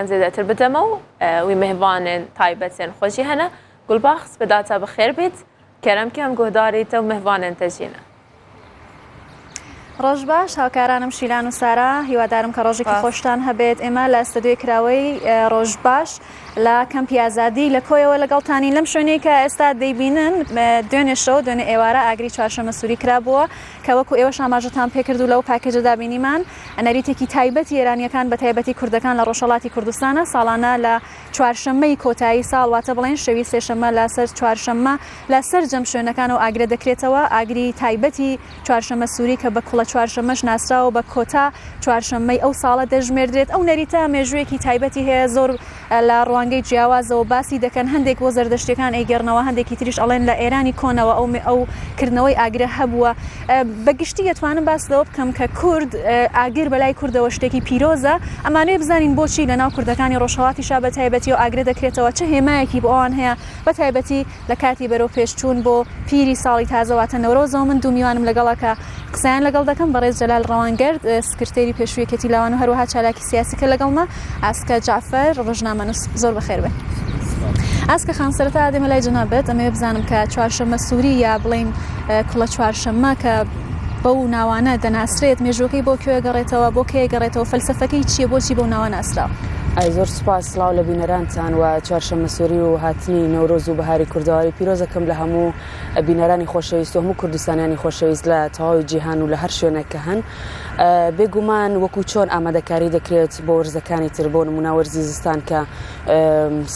زيادة البدمو ومهفان تايبتين خوشي هنا قول باخس بداتا بخير بيت كرم كم قهداري تو مهفان تجينا ڕۆژ باش هاوکارانم شیلان و سارا هیوادارم کە ڕۆژێکی خۆشتان هەبێت ئێمە لە ئەستەدیۆی کراوەی ڕۆژ باش لە کەمپی ئازادی لە کۆیەوە لەگەڵتانی لەم شوێنەی کە ئێستا دەیبینن دوێنێ شەو دوێنێ ئێوارە ئاگری چوارشەممە سووری کرابووە کە وەکو ئێوە ئاماژەتان پێکرد و لەو پاکێجەدا بینیمان ئەنەریتێکی تایبەتی ئێرانیەکان بە تایبەتی کوردەکان لە ڕۆژهەڵاتی کوردستانە ساڵانە لە چوارشەممەی کۆتایی ساڵ واتە بڵێن شەوی سێشەممە لەسەر چوارشەممە لەسەر جەم شوێنەکان و ئاگرە دەکرێتەوە ئاگری تایبەتی چوارشەممە سووری کە بە کوڵە چوارشەممەش ناسراوە بە کۆتا چوارشەممەی ئەو ساڵە دەژمێردرێت ئەو نەریتە مێژوویەکی تایبەتی هەیە زۆر لە ڕوانگەی جیاوازەوە باسی دەکەن هەندێک بۆ زەردەشتەکان ئەیگەڕنەوە هەندێکی تریش ئەڵێن لە ئێرانی کۆنەوە ئەو کردنەوەی ئاگرە هەبووە بەگشتی دەتوانم باس لەوە بکەم کە کورد ئاگر بەلای کوردەوە شتێکی پیرۆزە ئەمانەیە بزانین بۆچی لە ناو کوردەکانی ڕۆژهەڵاتیشا بە تایبەتی و ئاگرە دەکرێتەوە چه هێمایەکی بۆ ئەوان هەیە بە تایبەتی لە کاتی بەرەو پێشچوون بۆ پیری ساڵی تازەواتە نەورۆزەوە من دوو میوانم لەگەڵەکە قسەیان لەگەڵ دەکەم بەڕێز جەلال ڕەوانگەرد سکرتێری پێشوویەکەتی لاوان و هەروەها چالاکی سیاسیکە لەگەڵمە ئاسکە جعفەر ڕۆژنامەنووس زۆر بەخێر بێت. ئاسکە خان سەرەتا دێمە لای جەنابەت ئەمە بزانم کە چوارشەممە سووری یا بڵین کوڵە چوارشەممە کە بەو ناوانە دەناسرێت مێژوەکەی بۆ کوێ گەڕێتەوە بۆ کێ گەڕێتەوە فەلسەفەکەی چییە بۆچی بەو ناوە ناسراوە؟ ئای زۆر سوپاس سڵاو لە بینەرانتان و چوارشەممە سووری و هاتنی نەورۆز و بەهاری کوردەواری پیرۆزەکەم لە هەموو بینەرانی خۆشەویست و هەموو کوردستانیانی خۆشەویست لە تەواوی جیهان و لە هەر شوێنێک کە هەن بێگومان وەکو چۆن ئامادەکاری دەکرێت بۆ وەرزەکانی تر بۆ نمونە وەرزی زستان کە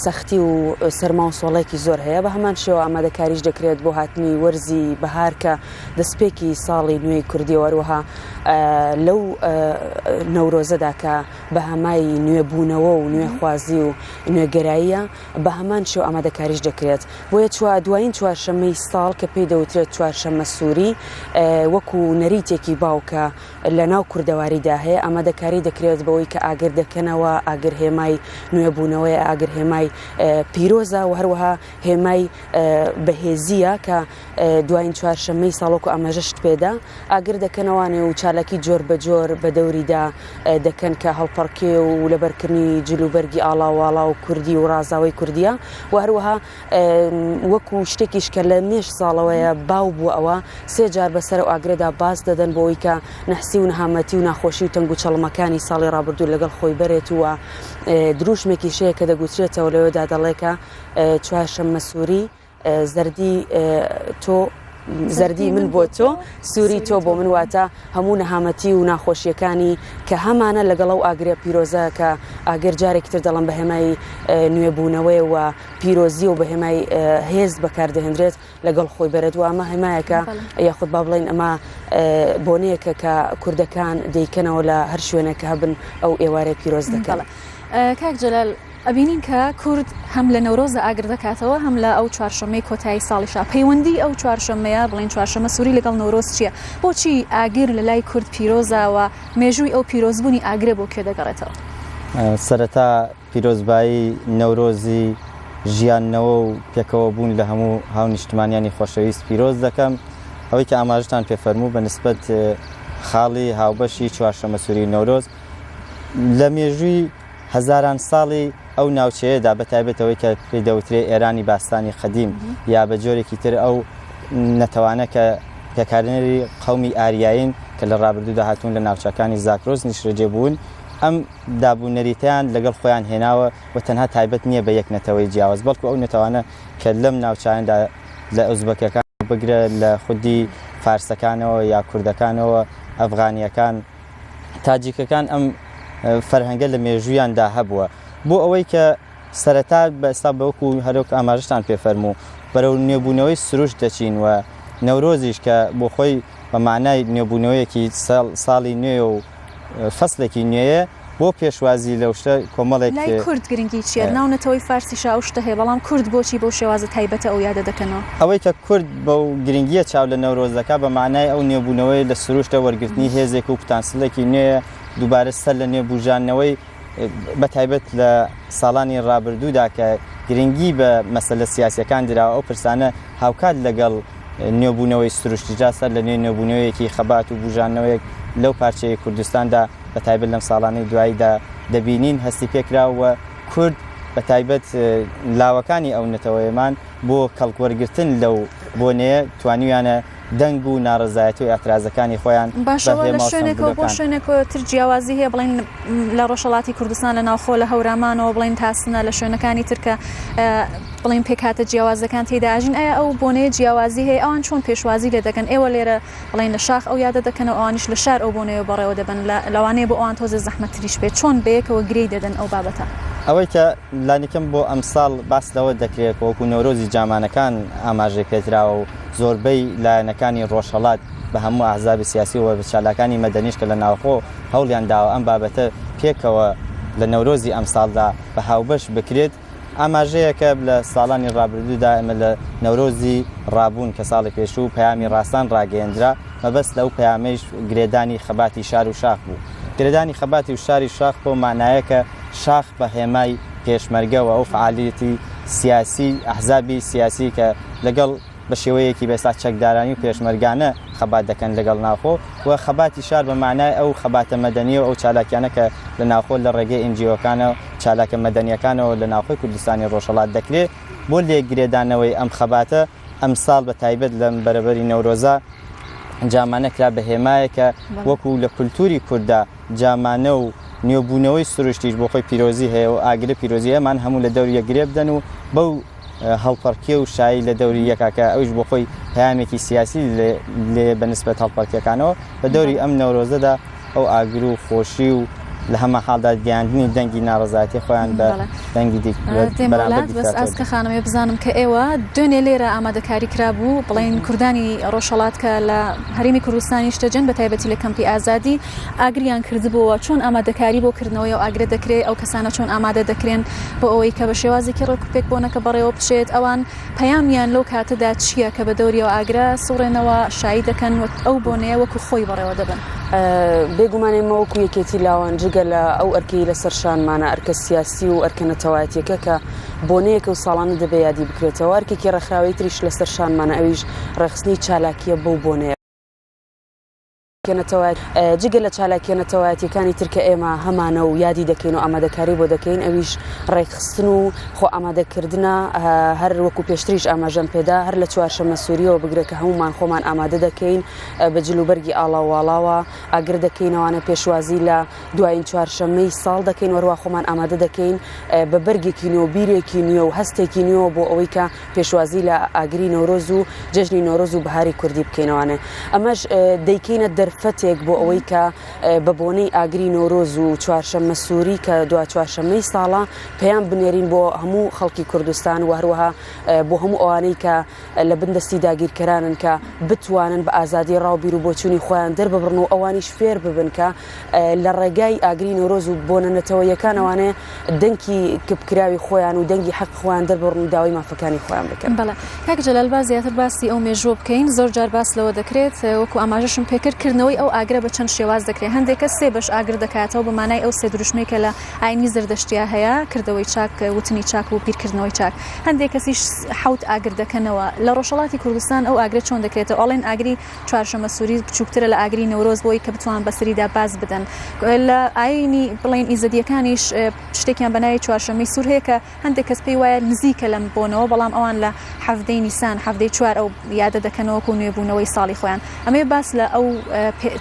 سەختی و سەرما و سۆڵێکی زۆر هەیە بە هەمان شێوە ئامادەکاریش دەکرێت بۆ هاتنی وەرزی بەهار کە دەستپێکی ساڵی نوێی کوردی وەروەها لەو نەورۆزەدا کە بە هەمای نوێبوونەوە و نوێخوازی و نوێگەراییە بە هەمان شێو ئامادەکاریش دەکرێت بۆیە دوایین چوارشەممەی ساڵ کە پێی دەوترێت چوارشەممە سووری وەکو نەریتێکی باوکە لە ناو کوردەواریدا هەیە ئامادەکاری دەکرێت بەوەی کە ئاگر دەکەنەوە ئاگر هێمای نوێبوونەوەی ئاگر هێمای پیرۆزە و هەروەها هێمای بەهێزیە کە دوایین چوارشەممەی ساڵۆکو ئاماژەشت پێدا ئاگر دەکەنەوانێ و چالەکی جۆر بە جۆر بە دەوریدا دەکەن کە هەڵپەڕکێ و لەبەرکردنی جلوبەرگی ئاڵاواڵا و کوردی و ڕازاوی کوردیە و هەروەها وەکو شتێکیش کە لە مێش ساڵەوەیە باو بوو ئەوە سێ جار بەسەر و ئاگرێدا باس دەدەن بۆەوەی کە نەحسی و نەهامەتی و ناخۆشی و تەنگ و چەڵمەکانی ساڵی ڕابردوو لەگەڵ خۆی بەرێت وە دروشمێکی شەیە کە دەگوترێتەوە لەوێدا دەڵێکە چوارشەممە سووری زەردی تۆ زەردی من بۆ تۆ سووری تۆ بۆ من واتە هەموو نەهامەتی و ناخۆشیەکانی کە هەمانە لەگەڵ ئەو ئاگرێ پیرۆزە کە ئاگەر جارێکی تر دەڵم بە هێمای نوێبوونەوەی و پیرۆزی و بە هێمای هێز بەکاردەهێنرێت لەگەڵ خۆی بەرێت و ئەمە هێمایەکە یاخود با بڵێن ئەمە بۆنەیەکە کە کوردەکان دەیکەنەوە لە هەر شوێنێک هەبن ئەو ئێوارەی پیرۆز دەکەن. کاک جەلال ئەبینین کە کورد هەم لە نەورۆزە ئاگر دەکاتەوە هەم لە ئەو چوارشەممەی کۆتایی ساڵیشا پەیوەندی ئەو چوارشەممەیە بڵین چوارشەممە سووری لەگەڵ نەورۆز چییە؟ بۆچی ئاگر لە لای کورد پیرۆزاوە مێژووی ئەو پیرۆزبوونی ئاگرە بۆ کوێ دەگەڕێتەوە؟ سەرەتا پیرۆزبایی نەورۆزی ژیاننەوە و پێکەوە بوون لە هەموو هاونیشتمانیانی خۆشەویست پیرۆز دەکەم ئەوەی کە ئاماژتان پێفەرموو بە نسبەت خاڵی هاوبەشی چوارشەممە سووری نەورۆز لە مێژووی هەزاران ساڵی ئەو ناوچەیەدا بەتایبەتەوەی کە پێی دەوترێ ئێرانی باستانی قەدیم یا بە جۆرێکی تر ئەو نەتەوانە کە پێکارێنەری قەومی ئاریایین کە لە ڕابردوودا هاتوون لە ناوچەکانی زاکرۆز نیشرەجێ بوون ئەم دابوونەریتیان لەگەڵ خۆیان هێناوە و تەنها تایبەت نییە بە یەک نەتەوەی جیاواز بەڵکو ئەو نەتەوانە کە لەم ناوچاندا لە ئوزبەکەکان بگرە لە خودی فارسەکانەوە یا کوردەکانەوە ئەفغانیەکان تاجیکەکان ئەم فەرهەنگە لە مێژوویاندا هەبووە بۆ ئەوەی کە سەرەتا بە ئێستا بەوەکو هەرۆک ئاماژتان پێفەرموو بەرەو نوێبوونەوەی سروش دەچین و نەورۆزیش کە بۆ خۆی بە معنای نوێبوونەوەیەکی ساڵی نوێ و فەسلێکی نوێیە بۆ پێشوازی لەو شتە کۆمەڵێک لای کورد گرنگی چیە؟ ناونەتەوەی فارسیشا ئەو شتە هەیە بەڵام کورد بۆچی بەو شێوازە تایبەتە ئەو یادە دەکەنەوە؟ ئەوەی کە کورد بەو گرنگیە چاو لە نەورۆزەکە بە معنای ئەو نوێبوونەوەی لە سروشتە وەرگرتنی هێزێک و پتانسلێکی نوێیە دووبارە سەر لە نوێبوژانەوەی بە تایبەت لە ساڵانی ڕابردوودا کە گرنگی بە مەسەلە سیاسیەکان دراوە ئەو پرسانە هاوکات لەگەڵ نوێبوونەوەی سروشتیجا سەر لە نوێبوونەوەیەکی خەبات و بوژانەوەیەک لەو پارچەی کوردستاندا بە تایبەت لەم ساڵانەی دواییدا دەبینین هەستی پێکراوە کورد بە تایبەت لاوەکانی ئەو نەتەوەیەمان بۆ کەڵکوەرگرتن لەو بۆنەیە توانیویانە دەنگ و ناڕزایەتی و ئەترازەکانی خۆیان باشەوە لە شوێنێکەوە بۆ شوێنێکەوە تر جیاوازی هەیە بڵین لە ڕۆژهەڵاتی کوردستان لە ناوخۆ لە هەورامانەوە بڵین تاسنە لە شوێنەکانی ترکە بڵین پێکاتە جیاوازەکان تێداژین ئایا ئەو بۆنەیە جیاوازی هەیە ئەوان چۆن پێشوازی لێ دەکەن ئێوە لێرە بڵین لە شاخ ئەو یادە دەکەن و ئەوانیش لە شار ئەو بۆنەیە بەڕێوە دەبن لەوانەیە بۆ ئەوان تۆزە زەحمەتریش بێت چۆن بەیەکەوە گرەی دەدەن ئەو بابەتە ئەوەی کە لانیکەم بۆ ئەمساڵ باس لەوە دەکرێت وەکو نەورۆزی جامانەکان ئاماژەی پێدراوە و زۆربەی لایەنەکانی ڕۆژهەڵات بە هەموو ئاحزابی سیاسی و چالاکانی مەدەنیش کە لە ناوخۆ هەوڵیان داوە ئەم بابەتە پێکەوە لە نەورۆزی ئەمساڵدا بە هاوبەش بکرێت ئاماژەیەکە لە ساڵانی ڕابردوودا ئەمە لە نەورۆزی ڕابوون کە ساڵی پێشوو پەیامی ڕاستان ڕاگەیەندرا مەبەست لەو پەیامەیش گرێدانی خەباتی شار و شاخ بوو گرێدانی خەباتی و شاری شاخ بۆ مانایەکە شاخ بە هێمای پێشمەرگەوە ئەو فعالیەتی سیاسی ئەحزابی سیاسی کە لەگەڵ بە شێوەیەکی بێستا چەکدارانی و پێشمەرگانە خەبات دەکەن لەگەڵ ناوخۆ و خەباتی شار بە مانای ئەو خەباتە مەدەنیە و ئەو چالاکیانە کە لە ناوخۆ لە ڕێگەی ئنجیۆکانە چالاکە مەدەنیەکانەوە لە ناوخۆی کوردستانی ڕۆژهەڵات دەکرێت بۆ لێگرێدانەوەی ئەم خەباتە ئەمساڵ بە تایبەت لە بەرەبەری نەورۆزە جامانە کرا بە هێمایەکە وەکو لە کولتوری کووردا جامانە و نوێبوونەوەی سروشتیش بۆ خۆی پیرۆزی هەیە و ئاگرە پیرۆزی ئەمان هەموو لە دەوری یەکگرێ بدەن و بەو هەڵپەرکێ و شایی لە دەوری یەکاکە ئەوش بۆ خۆی پەیامێکی سیاسی لێ بەنسبەت هەڵپەرکەکانەوە بە دەوری ئەم نەورۆزەدا ئەو ئاگر و خۆشی و لە هەمە حاڵدا گەیاندنی دەنگی ناڕزایەتی خۆیان بە دەنگی دێمەڵات بەس ئاسکە خانەوێ بزانم کە ئێوە دوێنێ لێرە ئامادەکاری کرابوو بڵین کوردانی ڕۆژهەڵات کە لە هەرێمی کوردستانی شتەجەن بە تایبەتی لە کەمپی ئازادی ئاگریان کردبووە چۆن ئامادەکاری بۆ کردنەوەی و ئاگرە دەکرێت ئەو کەسانە چۆن ئامادە دەکرێن بۆ ئەوەی کە بە شێوازێکی ڕێکوپێک بۆنەکە بەڕێوە بچێت ئەوان پەیامیان لەو کاتەدا چییە کە بە دەوریەوە ئاگرە سوڕێنەوە شایی دەکەن ئەو بۆنەیە وەکو خۆی بەڕێوە دەبن بێگومانێمە وەکو یەکێتی لاوان جگە لە ئەو ئەرکی لەسەر شانمانە ئەرکە سیاسی و ئەرکە نەتەوایەتیەکە کە بۆنەیەکە و ساڵانە دەبێ یادی بکرێتەوە ئەرکێکی ڕێکخراوەی تریش لەسەر شانمانە ئەویش ڕێخستنی چالاکیە بەو بۆنەیە جگە لە چالاکیێنەتەوایەتیەکانی ترکە ئێمە هەمانە و یادی دەکەین و ئامادەکاری بۆ دەکەین ئەویش ڕێکخستن و خۆ ئامادەکردنە هەر وەکو پێشتریش ئاماژەم پێدا هەر لە چوارشەممە سووریەوە بگرێت کە هەمومان خۆمان ئامادە دەکەین بە جلوبەرگی ئاڵاوواڵاوە ئاگر دەکەینەوانە پێشوازی لە دوایین چوارشەممەی ساڵ دەکەین وەروە خۆمان ئامادە دەکەین بە بەرگێکی نوێ و بیرێکی نوێ و هەستێکی نوێ بۆ ئەوەی کە پێشوازی لە ئاگری نۆرۆز و جەژنی نۆرۆز و بەهاری کوردی بکەینەوانێ ئەمەش دەیکەینە فتێک بۆ ئەوەی کە بە بۆنەی ئاگری نۆرۆز و چوارشەممە سووری کە دو چوارشەممەی ساڵە پێیان بنێرین بۆ هەموو خەڵکی کوردستان و هەروەها بۆ هەموو ئەوانەی کە لە بندستی داگیرکەرانن کە بتوانن بە ئازادی ڕاوبیر و بۆچوونی خۆیان دەرببڕن و ئەوانیش فێر ببن کە لە ڕێگای ئاگری نۆرۆز و بۆنەنەتەوەیەکانەوانێ دەنگی کپکراوی خۆیان و دەنگی حەق خۆیان دەربڕن و داوای مافەکانی خۆیان بکەن. بەڵێ کاک جەلال باز زیاتر باسی ئەو مێژوە بکەین زۆر جار باس لەوە دەکرێت وەکو ئاماژەشم پێکردکردنەوەی ئەو ئاگرە بە چەند شێواز دەکرێت هەندێک کەس سێ بەش ئاگر دەکاتەوە بە مانای ئەو سێ دروشمەی کە لە ئاینی زەردەشتیا هەیە کردەوەی چاک وتنی چاک و بیرکردنەوەی چاک هەندێک کەسیش حوت ئاگر دەکەنەوە لە ڕۆژهەڵاتی کوردستان ئەو ئاگرە چۆن دەکرێتەوە ئەڵێن ئاگری چوارشەممە سووری بچووکترە لە ئاگری نەورۆز بۆی کە بتوان بەسەریدا باز بدەن لە ئاینی بڵین ئیزدیەکانیش شتێکیان بەناوی چوارشەممەی سوور هەیە کە هەندێک کەس پێی وایە نزیکە لەم بۆنەوە بەڵام ئەوان لە حەفتەی نیسان حەفتەی چوار ئەو یادە دەکەنەوەکو نوێبوونەوەی ساڵی خۆیان ئەمێ باس لە ئەو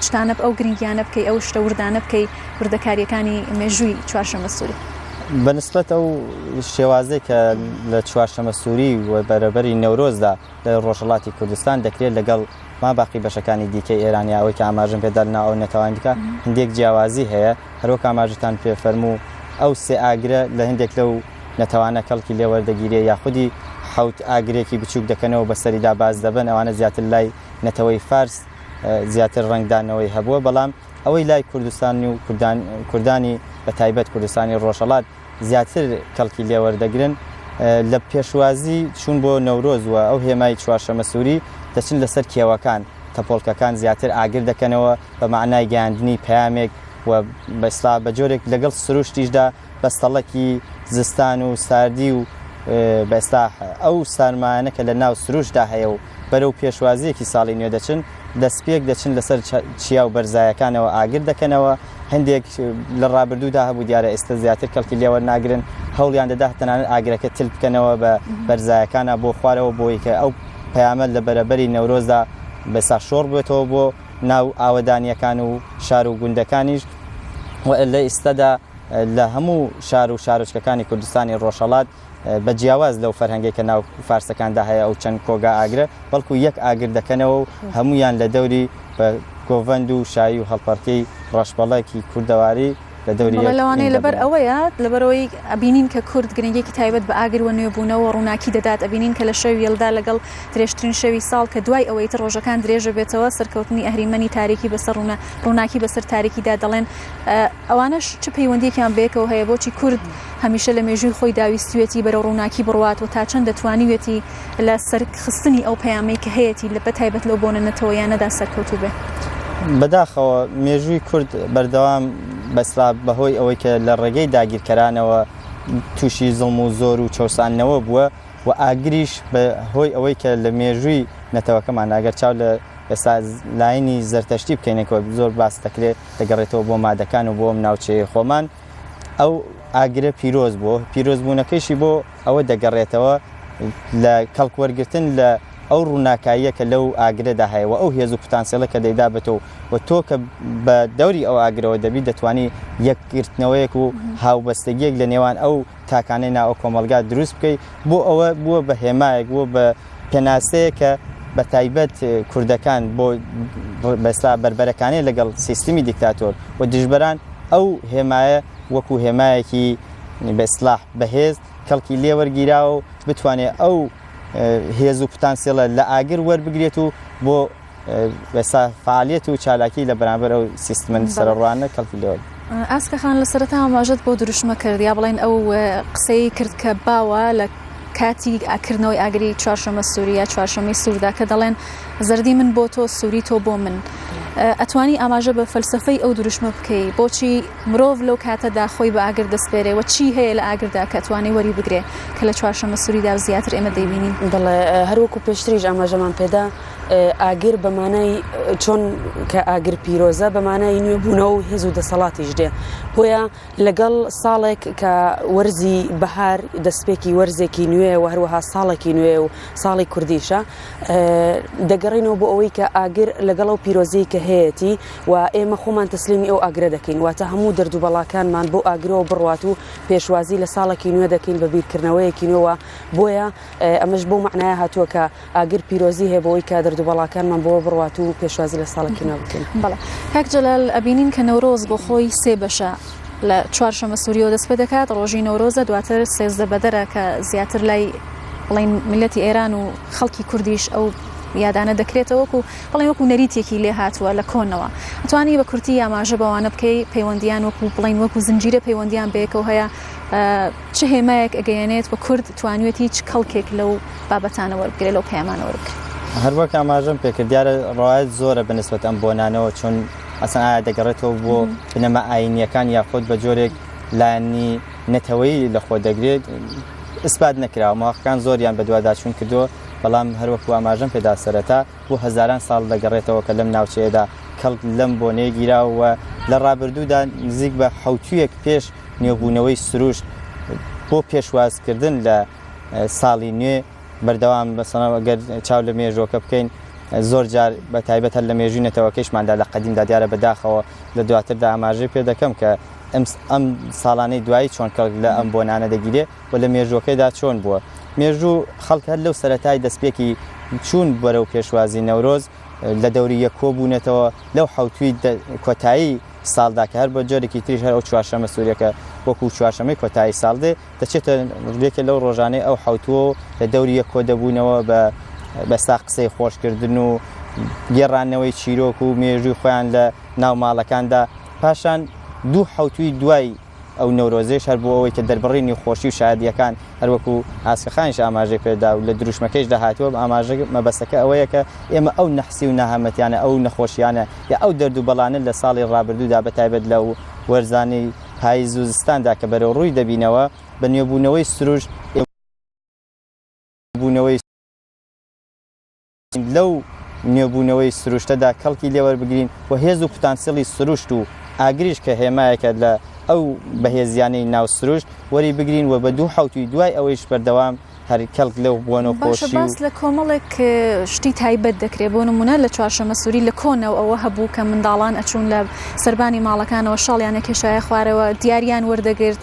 شتانە ئەو گرنگیانە بکەی ئەو شتە وردانە بکەی وردەکاریەکانی مێژووی چوارشەممە سووری بەنسبەت ئەو شێوازەی کە لە چوارشەممە سووری و بەرەبەری نەورۆزدا لە ڕۆژهەڵاتی کوردستان دەکرێت لەگەڵ ما باقی بەشەکانی دیکەی ئێرانیاوەی کە ئاماژم پێدا ناو نەتەوانیکە هەندێک جیاوازی هەیە هەروەک ئاماژتان پێفەرموو ئەو سێ ئاگرە لە هەندێک لەو نەتەوانە کەڵکی لێوەردەگیرێ یاخودی حوت ئاگرێکی بچووک دەکەنەوە بەسەریدا باز دەبن ئەوانە زیاتر لای نەتەوەی فارس زیاتر ڕنگدانەوەی هەبووە بەڵام ئەوەی لای کوردستانی و کوردانی بە تایبەت کوردستانی ڕۆژهەڵات زیاتر کەڵکی لێوەردەگرن لە پێشوازی چوون بۆ نەورۆزوە ئەو هێمای چوارشەممە سووری دەچن لەسەر کێوەکان تەپۆڵکەکان زیاتر ئاگر دەکەنەوە بە معنای گەیاندنی پەیامێک و بەستا بە جۆرێک لەگەڵ سروشتیشدا بەستەڵەکی زستان و ساردی و بەستا ئەو سارمانە کە لە ناو سروشدا هەیە و بەرەو پێشوازیەکی ساڵی نوێ دەچن دەستپێک دەچن لەسەر چیا و بەرزایەکانەوە ئاگر دەکەنەوە هەندێک لە ڕابردوودا هەبوو دیارە ئێستا زیاتر کەڵکی لێوە ناگرن هەوڵیان دەدا تەنانەت ئاگرەکە تل بکەنەوە بە بەرزایەکانە بۆ خوارەوە بۆی کە ئەو پەیامە لە بەرەبەری نەورۆزدا بەسا شۆڕ بێتەوە بۆ ناو ئاوەدانیەکان و شار و گوندەکانیش لە ئێستادا لە هەموو شار و شارۆچکەکانی کوردستانی ڕۆژهەڵات بە جیاواز لەو فەرهەنگێک کە ناو فارسەکاندا هەیە ئەو چەند کۆگا ئاگرە بەڵکو یەک ئاگر دەکەنەوە و هەمویان لە دەوری بە گۆڤەند و شایی و هەڵپەرکەی ڕۆژپەڵەکی کوردەواری لە دەوری لەوانەیە لەبەر ئەوەیە لەبەرەوەی ئەبینین کە کورد گرنگێکی تایبەت بە ئاگروە نوێبوونەوە ڕووناکی دەدات ئەبینین کە لە شەوی هێڵدا لەگەڵ درێژترین شەوی ساڵ کە دوای ئەوەی تر ڕۆژەکان درێژە بێتەوە سەرکەوتنی ئەهریمەنی تاریکی بەسەر ڕووناکی بەسەر تاریکیدا دەڵێن ئەوانش چ پەیوەندیەکیان بێکەوە هەیە بۆچی کورد هەمیشە لە مێژووی خۆی داویستوێتی بەرەو ڕووناکی بڕوات و تا چەند دەتوانیوێتی لە سەرخستنی ئەو پەیامەی کە هەیەی لە بە تایبەت لەو بۆ نەتەوە یانەدا سەرکەوتوو بێ بەداخەوە مێژووی کورد بەردەوام بەسرا بەهۆی ئەوەی کە لە ڕێگەی داگیرکەرانەوە تووشی زڵم و زۆر و چەسانەوە بووە و ئاگریش بەهۆی ئەوەی کە لە مێژووی نەتەوەکەمان ئەگەر چاو لە ئێستا لاینی زەرتەشتی بکەینێکەوە زۆر باس دەکرێت دەگەڕێتەوە بۆ مادەکان و بۆ ناوچەیە خۆمان ئەو ئاگرە پیرۆز بوو پیرۆزبوونەکەیشی بۆ ئەوە دەگەڕێتەوە لە کەڵکوەرگتن لە ئەو ڕووناکاییە کە لەو ئاگرەدا هەیەەوە ئەو هێز و پتانسیێڵە کە دەیدا بێتەوە و تۆ کە بە دەوری ئەو ئاگرەوە دەبی دەتوانی یەکگرتنەوەیەک و هاوبەستگیەک لە نێوان ئەو تاکانەی ناو کۆمەلگا دروست بکەیت بۆ ئەوە بووە بە هێمایەک بووە بە پێناسەیە کە بە تایبەت کوردەکان بۆ بەستا بربەرەکانەی لەگەڵ سیستمی دیکتاتۆر و دژبەران ئەو هێمایە وەکو هێمایەکی بەسلاح بەهێز کەڵکی لێوەرگیراوە و بتوانێت ئەو هێز و پتانسیێڵە لە ئاگر وەربگرێت و بۆ بەسا فعالیت و چالاکی لە بەرامبەر ئەو سیستمن سەرڕوانە کەڵکی لێوە ئاسکەخان لە سەرەتا ئاماژەت بۆ دروشمە کرد یا بڵێن ئەو قسەی کرد کە باوە لە کاتی ئاکردنەوەی ئاگری چوارشەمە سووریا چوارشەمەی سووردا کە دەڵێن زەردی من بۆ تۆ سووری تۆ بۆ من ئەتوانی ئاماژە بە فەلسفەی ئەو دروشمە بکەی بۆچی مرۆڤ لەو کاتەدا خۆی بە ئاگر دەستپێرێەوە چی هەیە لە ئاگردا کە توانێ وەری بگرێ کە لە چوارشەمە سووریدا و زیاتر ئێمە دەیبینین دەڵێ هەروەکو پێشتریش ئاماژەمان پێدا ئاگر بەمانای چۆن کە ئاگر پیرۆزە بەمانای نوێبوونەوە و هێز و دەسەڵاتیش دێ بۆیە لەگەڵ ساڵێک کە وەرزی بەهار دەستپێکی وەرزێکی نوێ و هەروەها ساڵێکی نوێ و ساڵی کوردیشە دەگەڕینەوە بۆ ئەوەی کە ئاگر لەگەڵ ئەو پیرۆزی کە هەیەی و ئێمە خۆمان تەسلیمی ئەو ئاگرە دەکەین واتە هەموو دەردوبەڵاکانمان بۆ ئاگرەوە بڕوات و پێشوازی لە ساڵێکی نوێ دەکەین بە بیرکردنەوەیەکی نوێەوە بۆیە ئەمەش بۆ معنایە هاتووە کە ئاگر پیرۆزی هەیە بۆەوەی کە دەردوبەڵاکانمان بۆ بڕوات و پێشوازی لە ساڵێکی نوێ بکەین بەڵێ کاک جەلال ئەبینین کە نەورۆز بۆ خۆی سێ بەشە لە چوارشەمە سووریەوە دەست پێ دەکات ڕۆژی نەورۆزە دواتر سێزدە بەدەرە کە زیاتر لای بڵین ملەتی ئێران و خەڵکی کوردیش ئەو یادانە دەکرێتەوەکو بڵێن وەکو نەریتێکی لێ هاتووە لە کۆنەوە ئەتوانی بە کورتی ئاماژە بەوانە بکەی پەیوەندیان وەکو بڵین وەکو زنجیرە پەیوەندیان بەیەکەوە هەیە چه هێمایەک ئەگەیەنێت بە کورد توانوێتی هیچ کەڵکێک لەو بابەتانە وەربگرێت لەو پەیامانە وەربگرێت هەروەک ئاماژەم پێکرد دیارە ڕواایەت زۆرە بەنسبەت ئەم بۆنانەوە چۆن ئەسان ئایا دەگەڕێتەوە بۆ بنەمە ئاینیەکان یاخۆت بە جۆرێک لایەنی نەتەوەی لەخۆ دەگرێت ئیسپات نەکراوە ماوەکان زۆریان بە دوواداچوون کردووە بەڵام هەروەکو ئاماژەم پێدا سەرەتا بۆ هەزاران ساڵ دەگەڕێتەوە کە لەم ناوچەیەدا کەڵک لەم بۆنەیە گیراوە لە ڕابردوودا نزیک بە حوتویەک پێش نێوبوونەوەی سروشت بۆ پێشوازکردن لە ساڵی نوێ بەردەوام بەسەڵام ئەگەر چاو لە مێژۆکە بکەین زۆر جار بە تایبەت هەر لە مێژووی نەتەوەکەیشماندا لە قەدیمدا دیارە بەداخەوە لە دواتردا ئاماژەی پێ دەکەم کە ئەم ساڵانەی دوایی چۆن کەڵک لە ئەم بۆنانە دەگیرێ و لە مێژوەکەیدا چۆن بووە مێژوو خەڵک هەر لەو سەرەتای دەستپێکی چوون بەرەو پێشوازی نەورۆز لە دەوری یەک کۆبوونێتەوە لەو حوتوی کۆتایی ساڵدا کە هەر بە جۆرێکی تریش هەر ئەو چوارشەمە سووریەکە وەکو چوارشەمەی کۆتایی ساڵدێ دەچێتە ڕێکە لەو ڕۆژانەی ئەو حوتووە لە دەوری یەک کۆ دەبوونەوە بەستا قسەی خۆشکردن و گێڕانەوەی چیرۆک و مێژووی خۆیان لە ناو ماڵەکاندا پاشان دوو حوتوی دوای ئەو نەورۆزێش هەر بۆ ئەوەی کە دەربڕینی خۆشی و شادیەکان هەروەکو ئاسکەخانیش ئاماژەی پێدا و لە دروشمەکەیش داهاتووە ئاماژە مەبەستەکە ئەوەیە کە ئێمە ئەو نەحسی و ناهەمەتیانە ئەو نەخۆشیانە یا ئەو دەردوبەڵانە لە ساڵی ڕابردوودا بەتایبەت لە وەرزانی پاییز و زستاندا کە بەرەو ڕووی دەبینەوە بە نوێبوونەوەی سروش بوونەوەی لەو نوێبوونەوەی سروشتەدا کەڵکی لێوەربگرین و هێز و پتانسیڵی سروشت و ئاگریش کە هێمایەکە لە ئەو بەهێزیانەی ناو سروشت وەری بگرین و بە دوو حوتی دوای ئەوەیش بەردەوام هەر کەڵک لەو بوونە خۆشی باس لە کۆمەڵێک شتی تایبەت دەکرێت بۆ نمونە لە چوارشەمە سووری لە کۆنەوە ئەوە هەبوو کە منداڵان ئەچوون لە سەربانی ماڵەکانەوە شاڵیانە کێشایە خوارەوە دیاریان وەردەگرت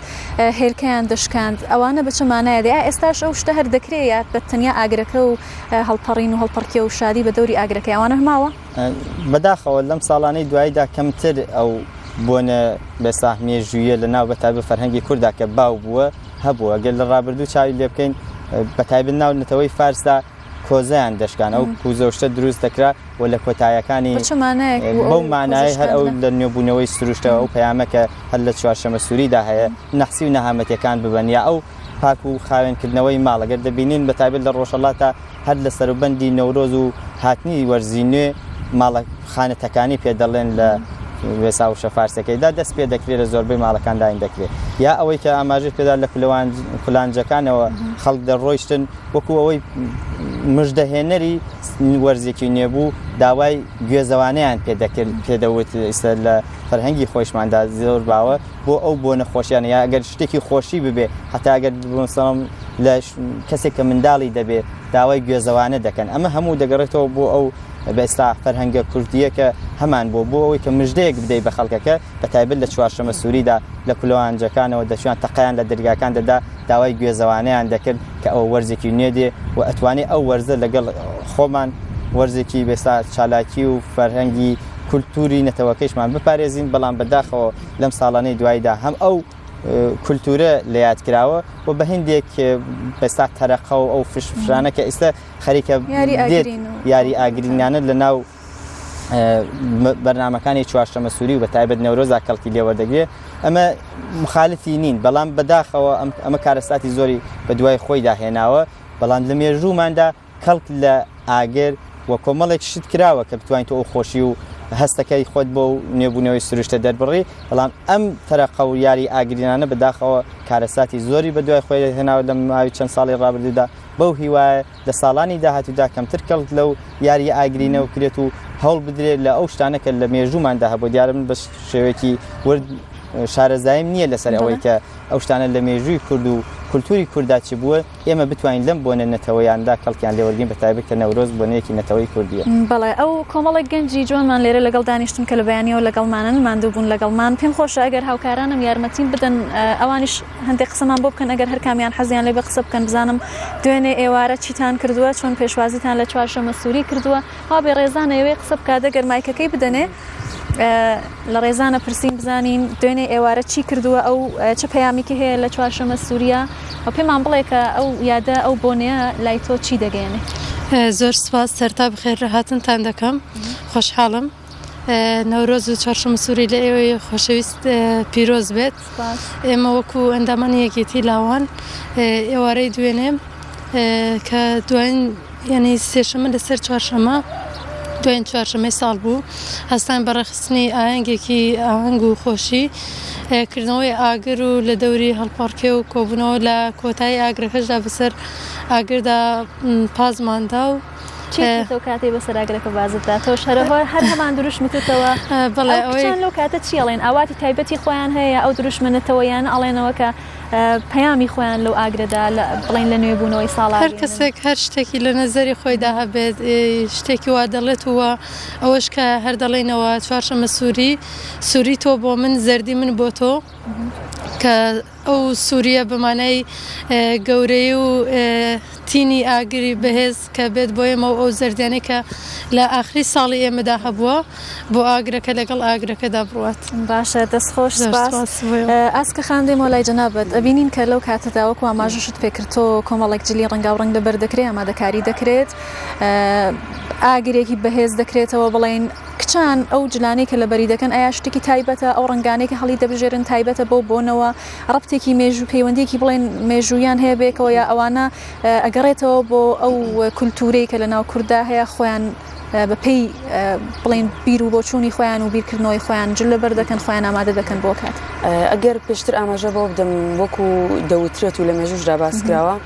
هێلکەیان دەشکاند ئەوانە بچمانایە دێ ئێستاش ئەو شتە هەر دەکرێت بە تەنیا ئاگرەکە و هەڵپەڕین و هەڵپەرکێ و شادی بە دەوری ئاگرەکە ئەوانە هەماوە بەداخەوە لەم ساڵانەی دواییدا کەمتر ئەو بۆنە بەسا مێژویە لە ناو بەتابە فەرهەنگی کووردا کە باو بووە هەبووە گەل لە ڕابردوو چاوی لێ بکەین بەتایبەت ناو نەتەوەی فارسدا کۆزەیان دەشکان ئەو کوزەشتە دروست دەکرا و لە کۆتایەکانی بەو مانای هەر ئەو لە نوێبوونەوەی سروشتەوە ئەو پەیامەکە هەر لە چوارشەمە سووریدا هەیە نەحسی و نەهامەتیەکان ببەن یا ئەو پاک و خاوێنکردنەوەی ماڵەگەر دەبینین بەتایبەت لە ڕۆژهەڵاتە هەر لە سەروبەندی نەورۆز و هاتنی وەرزی نوێ ماڵە خانەتەکانی پێدەڵێن لە وێسا و شەفارسەکەیدا دەست پێ دەکرێت لە زۆربەی ماڵەکانداین دەکرێت یا ئەوەی کە ئاماژە پێدا لە کولانجەکانەوە خەڵک دەڕۆیشتن وەکو ئەوەی مژدەهێنەری وەرزێکی نێبوو داوای گوێزەوانەیان پێدەکرد پێدەوت ئێستا لە فەرهەنگی خۆشماندا زۆر باوە بۆ ئەو بۆ نەخۆشییانە یا ئەگەر شتێکی خۆشی ببێ هەتا ئەگەر بسەڵم لە کەسێک کە منداڵی دەبێت داوای گوێزەوانە دەکەن ئەمە هەموو دەگەڕێتەوە بۆ ئەو بەئێستا فەرهەنگە کوردیە کە هەمان بۆ ئەوەی کە مژدەیەک بدەیت بە خەڵکەکە بەتایبەت لە چوارشەمە سووریدا لە کولەوانجەکانەوە دەچوان تەقەیان لە دەرگاکان دەدا داوای گوێزەوانەیان دەکرد کە ئەو وەرزێکی نوێ دێ و ئەتوانێت ئەو وەرزە لەگەڵ خۆمان وەرزێکی بێستا چالاکی و فەرهەنگی کولتوری نەتەوەکەیشمان بپارێزین بەڵام بەداخەوە لەم ساڵانەی دواییدا هەم ئەو کولتورە لە یاد کراوە و بە هەندێک بەستا تەرەقە و ئەو فشانە کە ئێستا خەریکە یاری ئاگرینانە لە ناو بەرنامەکانی چوارشەمە سووری و بە تایبەت نەورۆزا کەڵکی لێوەردەگرێت ئەمە مخالفی نین بەڵام بەداخەوە ئەمە کارەساتی زۆری بە دوای خۆی داهێناوە بەڵام لە مێژووماندا کەڵک لە ئاگر وە کۆمەڵێک شت کراوە کە بتوانیت ئەو خۆشی و هەستەکەی خۆت بۆ و نێبوونەوەی سروشتە دەربڕی بەڵام ئەم تەرەقە و یاری ئاگرینانە بەداخەوە کارەساتی زۆری بە دوای خۆی هێناوە لە ماوەی چەند ساڵی ڕابردوودا بەو هیوایە لە ساڵانی داهاتوودا کەمتر کەڵک لەو یاری ئاگرینەوە کرێت و هەوڵ بدرێت لە ئەو شتانە کە لە مێژووماندا هەبوو دیارە من بە شێوەیەکی ورد شارەزایم نییە لەسەر ئەوەی کە ئەو شتانە لە مێژووی کورد و کولتوری کووردا چی بووە ئێمە بتوانین لەم بۆنە نەتەوەیاندا کەڵکیان لێوەرگین بە تایبەت کە نەورۆز بۆنەیەکی نەتەوەی کوردیە بەڵێ ئەو کۆمەڵێک گەنجی جوانمان لێرە لەگەڵ دانیشتن کە لە بەیانیەوە لەگەڵمانن ماندوو بوون لەگەڵمان پێم خۆشە ئەگەر هاوکارانم یارمەتیم بدەن ئەوانیش هەندێک قسەمان بۆ بکەن ئەگەر هەر کامیان حەزیان لێ بە قسە بکەن بزانم دوێنێ ئێوارە چیتان کردووە چۆن پێشوازیتان لە چوارشەمە سووری کردووە ها بێ ڕێزانە ئەوێ قسە بکات ئەگەر مایکەکەی بدەنێ لە ڕێزانە پرسیین بزانین دوێنێ ئێوارە چی کردووە ئەو چه پەیامیکی هەیە لە چوارشەمە سووریە و پێمان بڵێ کە ئەو یادە ئەو بۆنەیە لای تۆ چی دەگەێنێ زۆر سپاس سەرتا بخێر هاتنتان دەکەم خۆشحاڵم نەورۆز و چوارشەمە سووری لە ئێوەی خۆشەویست پیرۆز بێت ئێمە وەکو ئەندامانی یەکێتی لاوان ئێوارەی دوێنێ کە دوایین یعنی سێشەمە لەسەر چوارشەمە دوایین چوارشەمەی ساڵ بوو هەستان بەڕێخستنی ئاهەنگێکی ئاهەنگ و خۆشی کردنەوەی ئاگر و لە دەوری هەڵپەڕکێ و کۆبوونەوە لە کۆتایی ئاگرەکەشدا بەسەر ئاگردا پازماندا و کاتی بەسەر ئاگرەکە بازتدا تۆ شەرەوە هەر هەمان دروشمتتەوە بەڵێ ئەوەیان لەو کاتە چیڵێن ئاواتی تایبەتی خۆیان هەیە ئەو دروشمنەتەوەیان ئەڵێنەوە کە پەیامی خۆیان لەو ئاگرەدا بڵین لە نوێبوونەوەی ساڵ هەر کەسێک هەر شتێکی لە نەزەری خۆیدا هەبێت شتێکی وا دەڵێت وە ئەوەش کە هەر دەڵێنەوە چوارشەمە سووری تۆ بۆ من زەردی من بۆ تۆ کە ئەو سووریە بەمانای گەورەی و تینی ئاگری بەهێز کە بێت بۆ ئێمە ئەو زەردیانەی کە لە ئاخری ساڵی ئێمەدا هەبووە بۆ ئاگرەکە لەگەڵ ئاگرەکەدا بڕوات باشە دەستخۆش ئاسکە خاندێمەوە لای جەنابەت ئەبینین کە لەو کاتەدا وەکو ئاماژەشت پێکردۆ کۆمەڵێک جلی ڕەنگا و ڕەنگ لەبەر دەکرێت ئامادەکاری دەکرێت ئاگرێکی بەهێز دەکرێتەوە بڵێن کچان ئەو جلانەی کە لەبەری دەکەن ئایا شتێکی تایبەتە ئەو ڕنگانەی کە هەڵی دەبژێرن تایبەتە بۆ بۆنەوە ڕەبتێکی مێژوو پەیوەندێکی بڵێن مێژوویان هەیە بێکەوە یا ئەوانە ئەگەڕێتەوە بۆ ئەو کولتورەی کە لە ناو کووردا هەیە خۆیان بەپێی بڵێن بیر و بۆچوونی خۆیان و بیرکردنەوەی خۆیان جل لەبەر دەکەن خۆیان ئامادە دەکەن بۆ کات ئەگەر پێشتر ئاماژە بۆ بدەم وەکو دەوترێت و لە مێژوشدا باس کراوە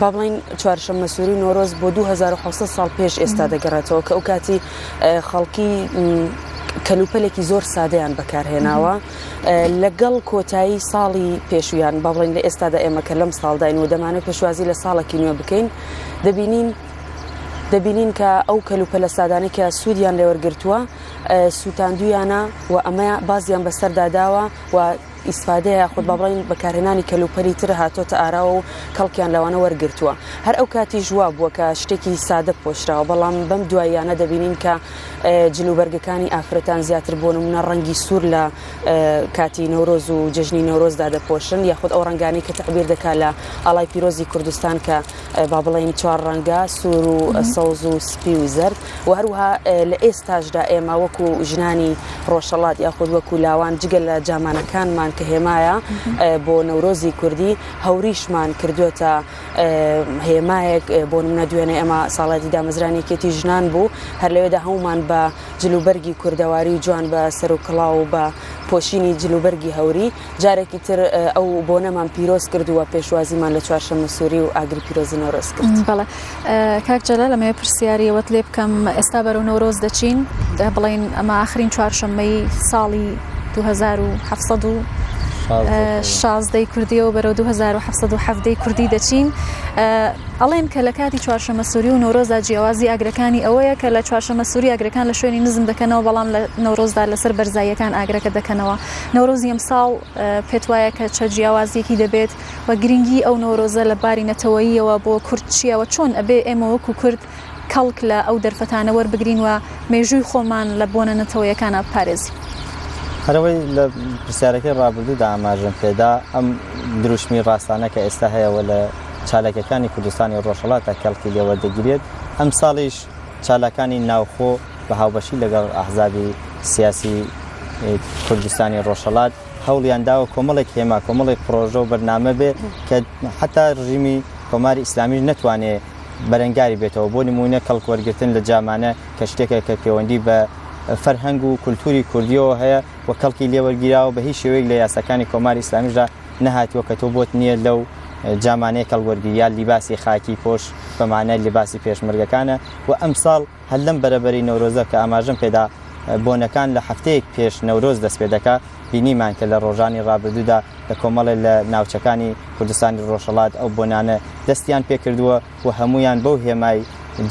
با بڵین چوارشەممە سووری نۆرۆز بۆ 2600 ساڵ پێش ئێستا دەگەڕێتەوە کە ئەو کاتی خەڵکی کەلوپەلێکی زۆر سادەیان بەکارهێناوە لەگەڵ کۆتایی ساڵی پێشویان با بڵێن لە ئێستادا ئێمە کە لەم ساڵداین و دەمانێت پێشوازی لە ساڵێکی نوێ بکەین دەبینین کە ئەو کەلوپەلە سادانەی کە سوودیان لێوەرگرتووە سووتاندویانە و ئەمە بازیان بەسەرداداوە و ئیسفادەیە خۆت با بڵین بەکارهێنانی کەلوپەلی تر هاتۆتە ئاراوە و کەڵکیان لەوانە وەرگرتووە هەر ئەو کاتی ژوا بووە کە شتێکی سادە پۆشراوە بەڵام بەم دواییانە دەبینین کە جلوبەرگەکانی ئافرەتان زیاتر بۆ نمونە ڕەنگی سوور لە کاتی نەورۆز و جەژنی نەورۆزدا دەپۆشن یاخود ئەو ڕەنگانی کە تعبیر دەکات لە ئاڵای پیرۆزی کوردستان کە با بڵین 4 ڕەنگە سوور و سەوز و سپی و زەرد و هەروها لە ئێستاشدا ئێمە وەکو ژنانی ڕۆژهەڵات یاخود وەکو لاوان جگە لە جامانەکانمان کە هێمایە بۆ نەورۆزی کوردی هەوریشمان کردوێتە هێمایەک بۆ نمونە دوێنێ ئەمە ساڵاتی دامەزرانێکێتی ژنان بوو هەر لەوێدا هەمومان بە جلوبەرگی کوردەواری جوان بە سەر و کڵاو و بە پۆشینی جلوبەرگی هەوری جارێکی تر ئەو بۆنەمان پیرۆز کردووە پێشوازیمان لە چوارشەممە سووری و ئاگری پیرۆزی نەورۆز کرد. بەڵێ کاک جەلال لەمەوێ پرسیاریەوەت لێ بکەم ئێستا بەرەو نەورۆز دەچین بڵێن ئەمە ئاخرین چوارشەممەی ساڵی 2016 کوردی و بەرەو 2770 کوردی دەچین ئەڵێن کە لە کاتی چوارشەممە سووری و نەورۆزدا جیاوازی ئاگرەکانی ئەوەیە کە لە چوارشەممە سووری ئاگرەکان لە شوێنی نزم دەکەنەوە بەڵام لە نەورۆزدا لەسەر بەرزاییەکان ئاگرەکە دەکەنەوە نەورۆزی ئەم ساڵ پێت وایە کە چە جیاوازیەکی دەبێت و گرنگی ئەو نەورۆزە لە باری نەتەوەییەوە بۆ کورد چیەوە چۆن ئەبێ ئێمە وەکو کورد کەڵک لە ئەو دەرفەتانە وەربگرین و مێژووی خۆمان لە بۆنە نەتەوەیەکانە بپارێزی هەرەوەی لە پرسیارەکەی ڕابردوودا ئاماژم پێدا ئەم دروشمی ڕاستانە کە ئێستا هەیەەوە لە چالاکەکانی کوردستانی ڕۆژهەڵاتە کەڵکی لێوە دەگرێت ئەم ساڵیش چالاکانی ناوخۆ بە هاوبەشی لەگەڵ ئەحزابی سیاسی کوردستانی ڕۆژهەڵات هەوڵیانداوە کۆمەڵێک هێما کۆمەڵێک پرۆژە و بەرنامە بێ کە حتا ڕژیمی کۆماری ئیسلامی نەتوانێت بەرەنگاری بێتەوە بۆ نمونە کەڵک وەرگرتن لە جامانە کە شتێکە کە پەیوەندی بە فەرهەنگ و کولتوری کوردیەوە هەیە و کەڵکی لێوەرگیراوە بە هیچ شێوەیەک لە یاساکانی کۆماری ئیسلامیشدا نەهاتووە کە تۆ بۆت نییە لەو جامانەیە کەڵوەرگیریا لیباسی خاکی پۆش بەمانە لیباسی پێشمەرگەکانە و ئەم ساڵ هەر لەم بەرەبەری نەورۆزە کە ئاماژەم پێدا بۆنەکان لە هەفتەیەک پێش نەورۆز دەست پێ دەکا بینیمان کە لە ڕۆژانی ڕابردوودا لە کۆمەڵێ لە ناوچەکانی کوردستانی ڕۆژهەڵات ئەو بۆنانە دەستیان پێکردووە و هەمویان بەو هێمای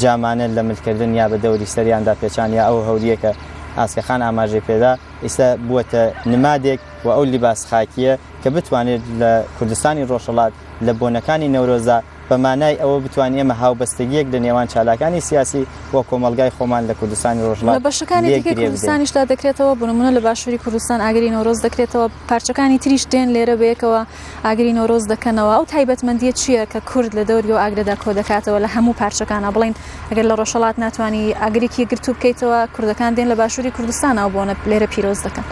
جامانە لە ملکردن یا بە دەوری سەریاندا پێچان یا ئەو هەوریەکە ئاسکەخان ئاماژەی پێدا ئێستا بووەتە نمادێک و ئەو لیباس خاکیە کە بتوانێت لە کوردستانی ڕۆژهەڵات لە بۆنەکانی نەورۆزە بەمانای ئەوە بتوانێت ئەمە هاوبەستگیەک لە نێوان چالاکانی سیاسی و کۆمەلگای خۆمان لە کوردستانی ڕۆژهەڵات لە بەشەکانی کوردستانیشدا دەکرێتەوە بۆ نمونە لە باشووری کوردستان ئاگری نەورۆز دەکرێتەوە پارچەکانی تریش دێن لێرە بەیەکەوە ئاگری نەورۆز دەکەنەوە ئەو تایبەتمەندیە چییە کە کورد لە دەوری و ئاگرەدا کۆ دەکاتەوە لە هەموو پارچەکانە بڵین ئەگەر لە ڕۆژهەڵات ناتوانانی ئاگرێکی گرتو بکەیتەوە کوردەکان دێن لە باشووری کوردستانەوە بۆنە لێرە پیرۆز دەکەن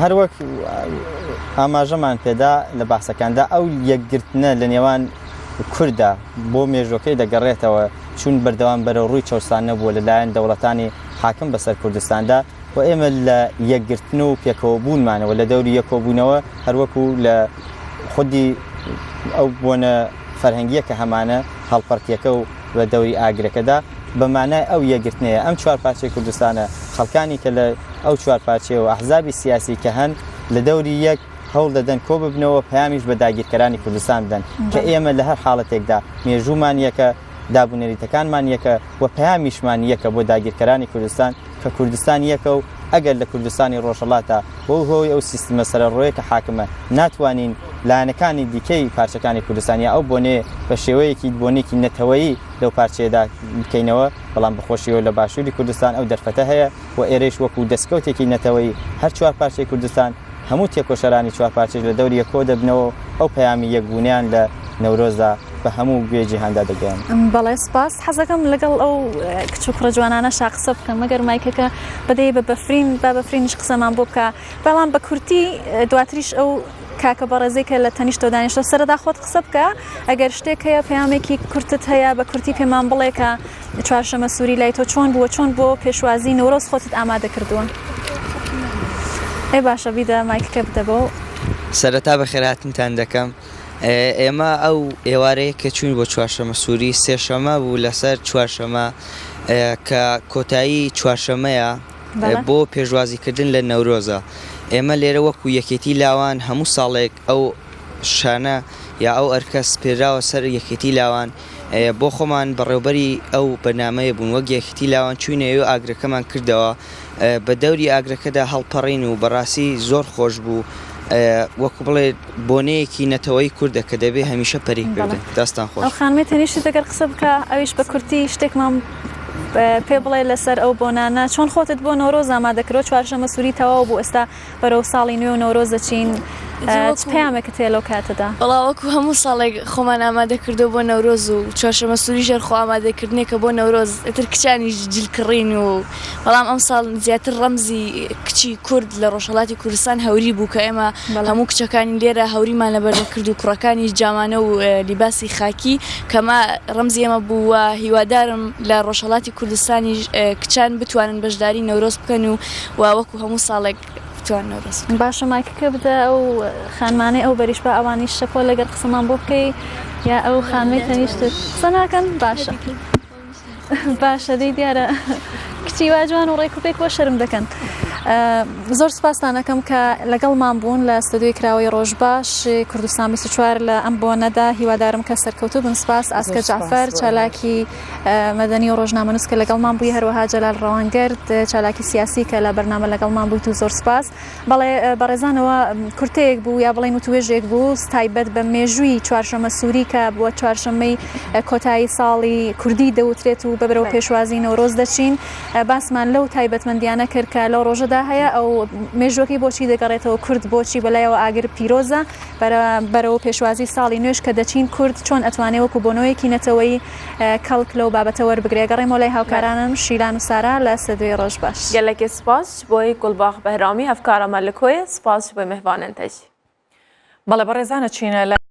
هەروەک ئاماژەمان پێدا لە باسەکاندا ئەو یەکگرتنە لە نێوان کووردا بۆ مێژوەکەی دەگەڕێتەوە چون بەردەوام بەرەو ڕووی چەوسان نەبووە لەلایەن دەوڵەتانی حاکم بەسەر کوردستاندا و ئێمە لە یەکگرتن و پێکەوە بوونمانەوە لە دەوری یەکۆبوونەوە هەروەکو لە خودی ئەو بۆنە فەرهەنگیە کە هەمانە هەڵپەرتیەکە و بە دەوری ئاگرەکەدا بەمانای ئەو یەکگرتنەیە ئەم چوار پارچەی کوردستانە خەڵکانی کە لە ئەو چوار پارچەیە و ئەحزابی سیاسی کە هەن لە دەوری یەک هەوڵ دەدەن کۆ ببنەوە پەیامیش بە داگیرکەرانی کوردستان بدەن کە ئێمە لە هەر حاڵەتێکدا مێژوومان یەکە دابوونەریتەکانمان یەکە و پەیامیشمان یەکە بۆ داگیرکەرانی کوردستان کە کوردستان یەکە و ئەگەر لە کوردستانی ڕۆژهەڵاتە بۆ هۆی ئەو سیستمە سەرڕۆیە کە حاکمە ناتوانین لایەنەکانی دیکەی پارچەکانی کوردستانیا ئەو بۆنێ بە شێوەیەکی بۆنێکی نەتەوەیی لەو پارچەیەدا بکەینەوە بەڵام بەخۆشیەوە لە باشووری کوردستان ئەو دەرفەتە هەیە و ئێرەش وەکو دەستکەوتێکی نەتەوەیی هەر چوار پارچەی کوردستان هەموو تێکۆشەرانی چوار پارچەی لە دەوری یەکۆ دەبنەوە ئەو پەیامی یەکبوونیان لە نەورۆزدا بە هەموو گوێ جیهاندا دەگەیان. بەڵێ سپاس حەزەکەم لەگەڵ ئەو کچ و کوڕە جوانانە قسە بکەم مەگەر مایکەکە بەدەی بە بەفرینش قسەمان بۆ بکە بەڵام بە کورتی دواتریش ئەو کاکە بەڕێزەی کە لە تەنیشتەوە دانیشتەوە سەرەدا خۆت قسە بکە ئەگەر شتێک هەیە پەیامێکی کورتت هەیە بە کورتی پێمان بڵێ کە چوارشەممە سووری لای تۆ چۆن بۆ پێشوازی نەورۆز خۆتت ئامادە کردووە. ئێ باشە بیدە مایکەکە بدەبەوە. سەرەتا بە خێراتتان دەکەم. ئێمە ئەو ئێوارەیە کە چوین بۆ چوارشەممە سووری سێشەمە بوو لەسەر چوارشەمە کە کۆتایی چوارشەمەیە بۆ پێشوازیکردن لە نەورۆزە ئێمە لێرە وەکو یەکێتی لاوان هەموو ساڵێک ئەو شانە یا ئەو ئەرکە سپێراوە سەر یەکێتی لاوان بۆ خۆمان بەڕێوبەری ئەو بەنامەیە بوون وەک یەکێتی لاوان چوینەوە ئاگرەکەمان کردەوە بە دەوری ئاگرەکەدا هەڵپەڕین و بەڕاستی زۆر خۆش بوو وەکو بڵێ بۆنەیەکی نەتەوەی کوردە کە دەبێ هەمیشە پەریک بێت داستان خۆش ئەو خانمێ تەنیشتی دەگەر قسە بکە ئەویش بە کورتی شتێکمان پێ بڵێ لەسەر ئەو بۆنانە چۆن خۆتت بۆ نەورۆز ئامادەکرۆ چوارشەمە سووری تەواو بوو ئێستا بەرەو ساڵی نوێ و نەورۆز دەچین پەیامێکت هەیە لەو کاتەدا بەڵاوەکو هەموو ساڵێک خۆمان ئامادە کردو بۆ نەورۆز و چوارشەمە سووری ژێر خۆ ئامادەکردنێکە بۆ نەورۆز ئەتر کچانی جلکڕین و بەڵام ئەم ساڵ زیاتر ڕەمزی کچی کورد لە ڕۆژهەڵاتی کوردستان هەوری بوو کە ئێمە هەموو کچەکانی لێرە هەوریمان لەبەر کرد و کوڕەکانی جامانە و لیباسی خاکی کەمە ڕەمزی ئێمە بووە هیوادارم لە ڕۆژهەڵاتی کوردستانی کچان بتوانن بەشداری نەورۆز بکەن و وەکو هەموو ساڵێک باشە مایکەکە بدە ئەو خانمانەی ئەو بەریش بە ئەوانی شەپۆ لەگەر قسەمان بۆ بکەی یا ئەو خانمەی تەنیشتت قسە ناکەن باشە باشە دەی دیارە کچی وا جوان و ڕێک و پێک بۆ شەرم دەکەن زۆر سپاسانەکەم کە لەگەڵمان بوون لە ستودیۆی کراوەی ڕۆژباش کوردستان 24 لە ئەم بۆنەدا هیوادارم کە سەرکەوتوو بن سپاس ئاسکە جعفەر چالاکی مەدەنی و ڕۆژنامەنووس کە لەگەڵمان بووی هەروەها جەلال ڕەوانگەرد چالاکی سیاسی کە لە بەرنامە لەگەڵمان بوویت و زۆر سپاس بەڵێ بەڕێزانەوە کورتەیەک بوو یا بڵێن و توێژێک بوو تایبەت بە مێژووی چوارشەمە سووری کە بووە چوارشەمەی کۆتایی ساڵی کوردی دەوترێت و بەبرەوە پێشوازی نەورۆز دەچین باسمان لەو تایبەتمەندیانە کرد کە لەو ڕۆژەدا هەیە ئەو مێژوەکەی بۆچی دەگەڕێتەوە کورد بۆچی بەلایەوە ئاگر پیرۆزە بەرەوە پێشوازی ساڵی نوێش کە دەچین کورد چۆن ئەتوانێت وەکو بۆنەوەیەکی نەتەوەی کەڵک لەو بابەتە وەربگرێ گەڕێمەوە لای هاوکارانم شیلان و سارا لە ستودیۆی ڕۆژباش gelekê spas بۆی گولباغ بەهرامی هەفکارەمە li koyê spas ji bo mehvanên te jî بەڵێ بەڕێزانە چینە